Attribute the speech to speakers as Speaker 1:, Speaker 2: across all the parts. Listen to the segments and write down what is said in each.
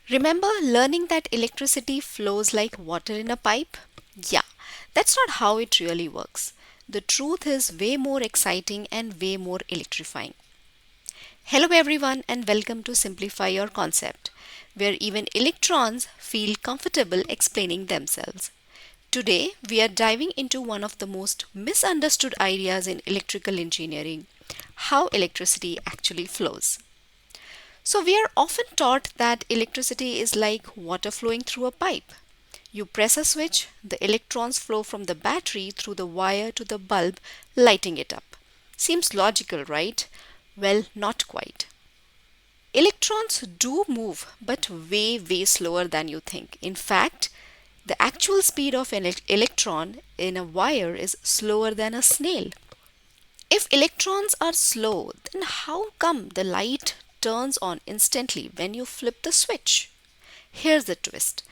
Speaker 1: Remember learning that electricity flows like water in a pipe? Yeah, that's not how it really works. The truth is way more exciting and way more electrifying. Hello, everyone, and welcome to Simplify Your Concept, where even electrons feel comfortable explaining themselves. Today, we are diving into one of the most misunderstood ideas in electrical engineering: how electricity actually flows. So, we are often taught that electricity is like water flowing through a pipe. You press a switch, the electrons flow from the battery through the wire to the bulb, lighting it up. Seems logical, right? Well, not quite. Electrons do move, but way slower than you think. In fact, the actual speed of an electron in a wire is slower than a snail. If electrons are slow, then how come the light turns on instantly when you flip the switch? Here's the twist: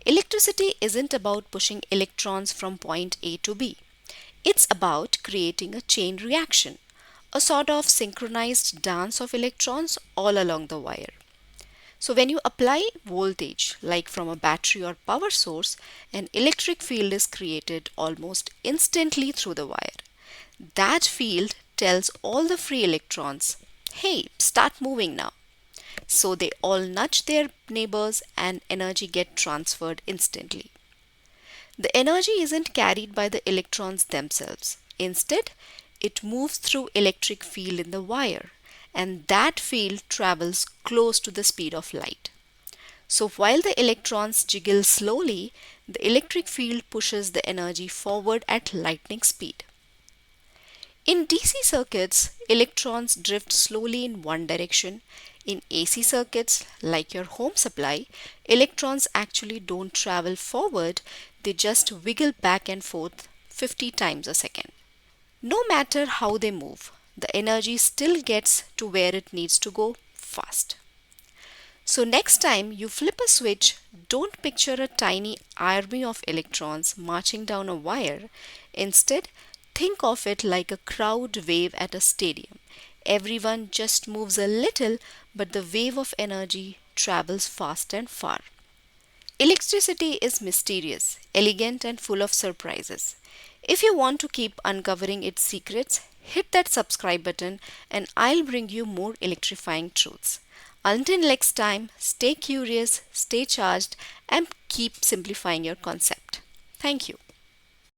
Speaker 1: electricity isn't about pushing electrons from point A to B, it's about creating a chain reaction, a sort of synchronized dance of electrons all along the wire. So, when you apply voltage, like from a battery or power source, an electric field is created almost instantly through the wire. That field tells all the free electrons, hey, start moving now. So they all nudge their neighbors and energy get transferred instantly. The energy isn't carried by the electrons themselves. Instead, it moves through electric field in the wire, and that field travels close to the speed of light. So while the electrons jiggle slowly, the electric field pushes the energy forward at lightning speed. In DC circuits, electrons drift slowly in one direction. In AC circuits, like your home supply, electrons actually don't travel forward, they just wiggle back and forth 50 times a second. No matter how they move, the energy still gets to where it needs to go fast. So, next time you flip a switch, don't picture a tiny army of electrons marching down a wire. Instead, think of it like a crowd wave at a stadium. Everyone just moves a little, but the wave of energy travels fast and far. Electricity is mysterious, elegant, and full of surprises. If you want to keep uncovering its secrets, hit that subscribe button and I'll bring you more electrifying truths. Until next time, stay curious, stay charged, and keep simplifying your concept. Thank you.